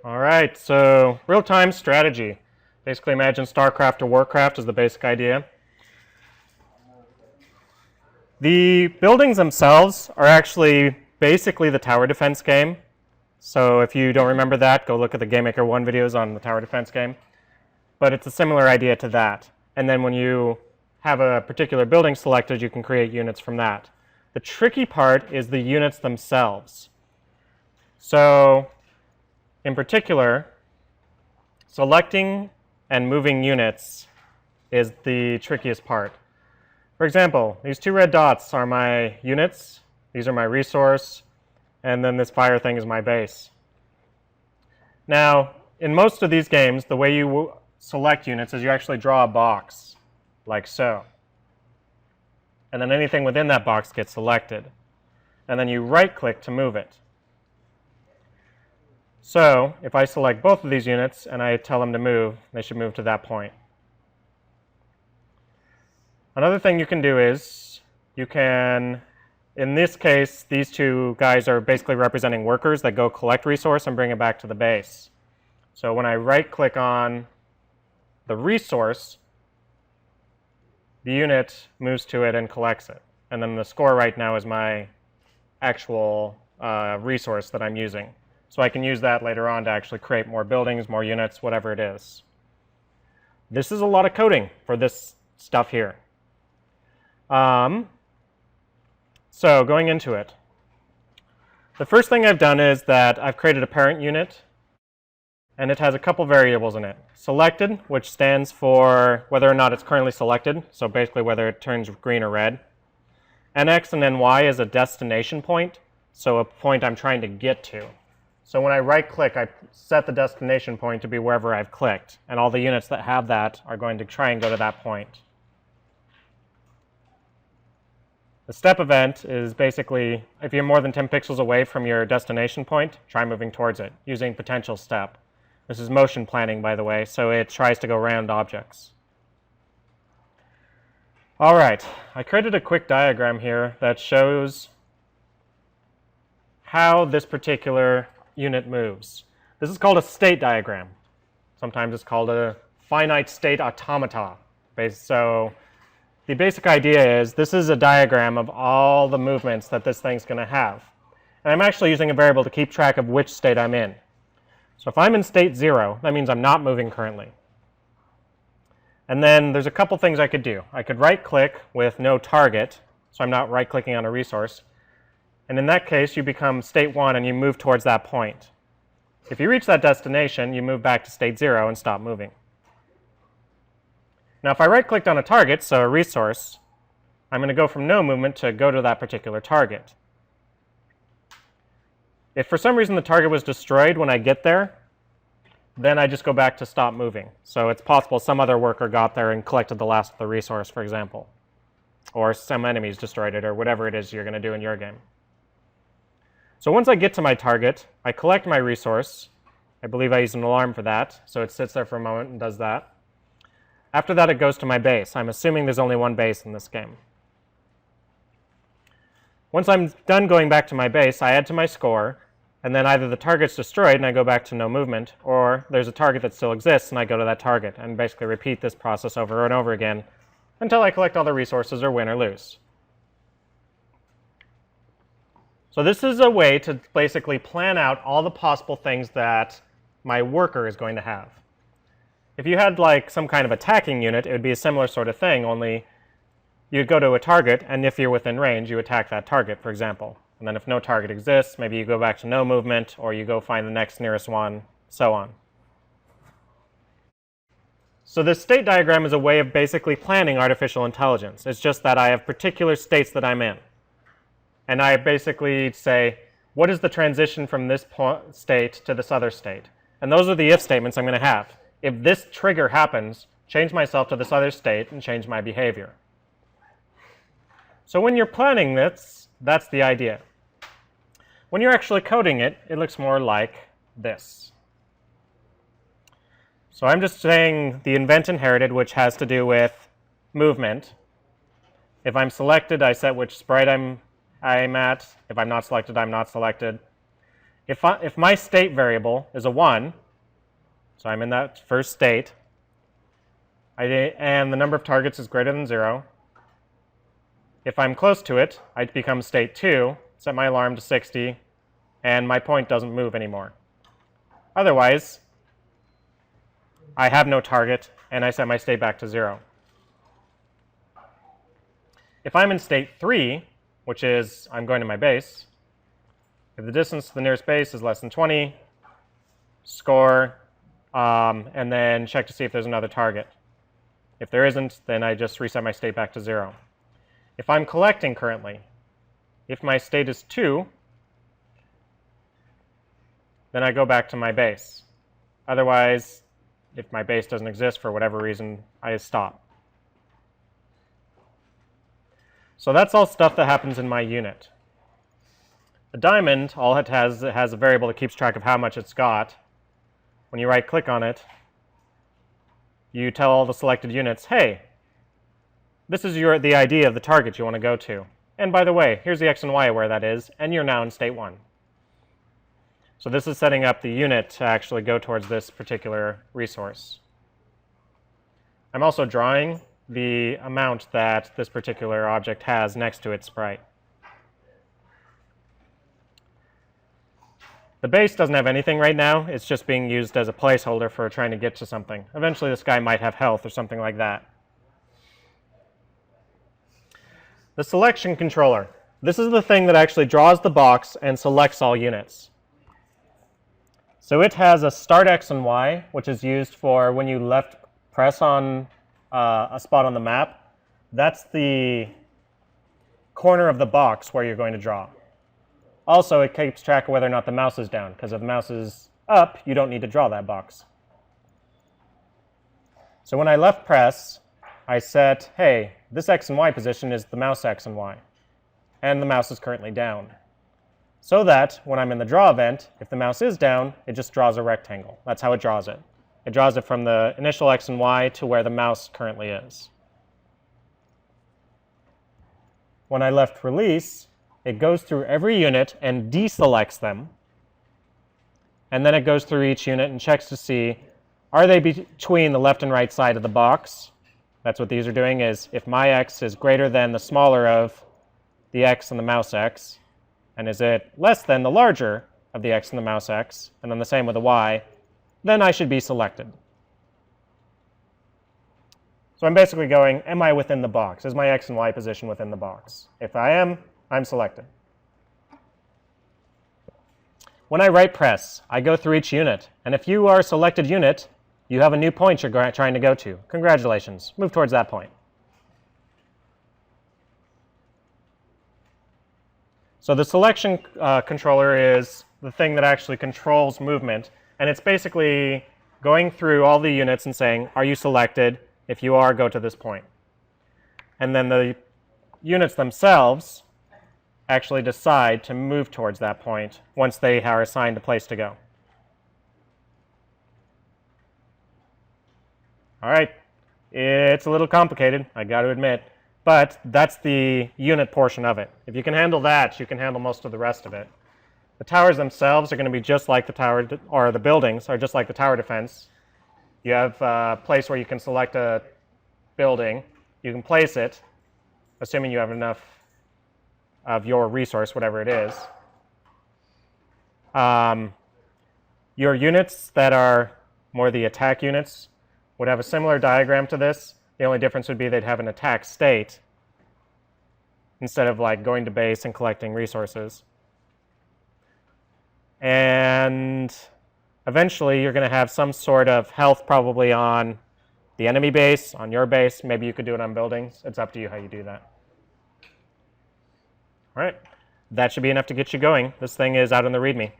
All right, so real-time strategy. Basically imagine Starcraft or Warcraft is the basic idea. The buildings themselves are actually basically the tower defense game. So if you don't remember that, go look at the GameMaker 1 videos on the tower defense game. But it's a similar idea to that. And then when you have a particular building selected, you can create units from that. The tricky part is the units themselves. So in particular, selecting and moving units is the trickiest part. For example, these two red dots are my units, these are my resource, and then this fire thing is my base. Now, in most of these games, the way you select units is you actually draw a box, like so. And then anything within that box gets selected. And then you right-click to move it. So if I select both of these units and I tell them to move, they should move to that point. Another thing you can do is you can, in this case, these two guys are basically representing workers that go collect resource and bring it back to the base. So when I right-click on the resource, the unit moves to it and collects it. And then the score right now is my actual resource that I'm using. So I can use that later on to actually create more buildings, more units, whatever it is. This is a lot of coding for this stuff here. So going into it. The first thing I've done is that I've created a parent unit, and it has a couple variables in it. Selected, which stands for whether or not it's currently selected, so basically whether it turns green or red. NX and NY is a destination point, so a point I'm trying to get to. So when I right-click, I set the destination point to be wherever I've clicked, and all the units that have that are going to try and go to that point. The step event is basically, if you're more than 10 pixels away from your destination point, try moving towards it using potential step. This is motion planning, by the way, so it tries to go around objects. All right, I created a quick diagram here that shows how this particular unit moves. This is called a state diagram. Sometimes it's called a finite state automata. So the basic idea is this is a diagram of all the movements that this thing's going to have. And I'm actually using a variable to keep track of which state I'm in. So if I'm in state 0, that means I'm not moving currently. And then there's a couple things I could do. I could right-click with no target, so I'm not right-clicking on a resource. And in that case, you become state 1 and you move towards that point. If you reach that destination, you move back to state 0 and stop moving. Now if I right-clicked on a target, so a resource, I'm going to go from no movement to go to that particular target. If for some reason the target was destroyed when I get there, then I just go back to stop moving. So it's possible some other worker got there and collected the last of the resource, for example. Or some enemies destroyed it, or whatever it is you're going to do in your game. So once I get to my target, I collect my resource. I believe I used an alarm for that, so it sits there for a moment and does that. After that, it goes to my base. I'm assuming there's only one base in this game. Once I'm done going back to my base, I add to my score, and then either the target's destroyed and I go back to no movement, or there's a target that still exists and I go to that target, and basically repeat this process over and over again until I collect all the resources or win or lose. So this is a way to basically plan out all the possible things that my worker is going to have. If you had like some kind of attacking unit, it would be a similar sort of thing, only you'd go to a target, and if you're within range, you attack that target, for example. And then if no target exists, maybe you go back to no movement, or you go find the next nearest one, so on. So this state diagram is a way of basically planning artificial intelligence. It's just that I have particular states that I'm in. And I basically say, what is the transition from this state to this other state? And those are the if statements I'm going to have. If this trigger happens, change myself to this other state and change my behavior. So when you're planning this, that's the idea. When you're actually coding it, it looks more like this. So I'm just saying the event inherited, which has to do with movement. If I'm selected, I set which sprite I'm at. If I'm not selected, I'm not selected. If my state variable is a 1, so I'm in that first state, and the number of targets is greater than 0, if I'm close to it, I become state 2, set my alarm to 60, and my point doesn't move anymore. Otherwise, I have no target, and I set my state back to 0. If I'm in state 3, which is I'm going to my base, if the distance to the nearest base is less than 20, score, and then check to see if there's another target. If there isn't, then I just reset my state back to 0. If I'm collecting currently, if my state is 2, then I go back to my base. Otherwise, if my base doesn't exist for whatever reason, I stop. So that's all stuff that happens in my unit. A diamond, all it has a variable that keeps track of how much it's got. When you right-click on it, you tell all the selected units, hey, this is the ID of the target you want to go to. And by the way, here's the X and Y where that is, and you're now in state 1. So this is setting up the unit to actually go towards this particular resource. I'm also drawing the amount that this particular object has next to its sprite. The base doesn't have anything right now. It's just being used as a placeholder for trying to get to something. Eventually this guy might have health or something like that. The selection controller. This is the thing that actually draws the box and selects all units. So it has a start X and Y, which is used for when you left press on a spot on the map. That's the corner of the box where you're going to draw. Also, it keeps track of whether or not the mouse is down, because if the mouse is up, you don't need to draw that box. So when I left press, I set, hey, this X and Y position is the mouse X and Y, and the mouse is currently down. So that when I'm in the draw event, if the mouse is down, it just draws a rectangle. That's how it draws it. It draws it from the initial X and Y to where the mouse currently is. When I left release, it goes through every unit and deselects them. And then it goes through each unit and checks to see, are they between the left and right side of the box? That's what these are doing, is if my X is greater than the smaller of the X and the mouse X, and is it less than the larger of the X and the mouse X, and then the same with the Y, then I should be selected. So I'm basically going, am I within the box? Is my X and Y position within the box? If I am, I'm selected. When I right press, I go through each unit, and if you are a selected unit, you have a new point you're trying to go to. Congratulations, move towards that point. So the selection controller is the thing that actually controls movement, and it's basically going through all the units and saying, are you selected? If you are, go to this point. And then the units themselves actually decide to move towards that point once they are assigned a place to go. All right, it's a little complicated, I got to admit, but that's the unit portion of it. If you can handle that, you can handle most of the rest of it. The towers themselves are going to be just like the tower, or the buildings are just like the tower defense. You have a place where you can select a building. You can place it, assuming you have enough of your resource, whatever it is. Your units that are more the attack units would have a similar diagram to this. The only difference would be they'd have an attack state instead of like going to base and collecting resources. And eventually you're going to have some sort of health probably on the enemy base, on your base. Maybe you could do it on buildings. It's up to you how you do that. All right, that should be enough to get you going. This thing is out in the README.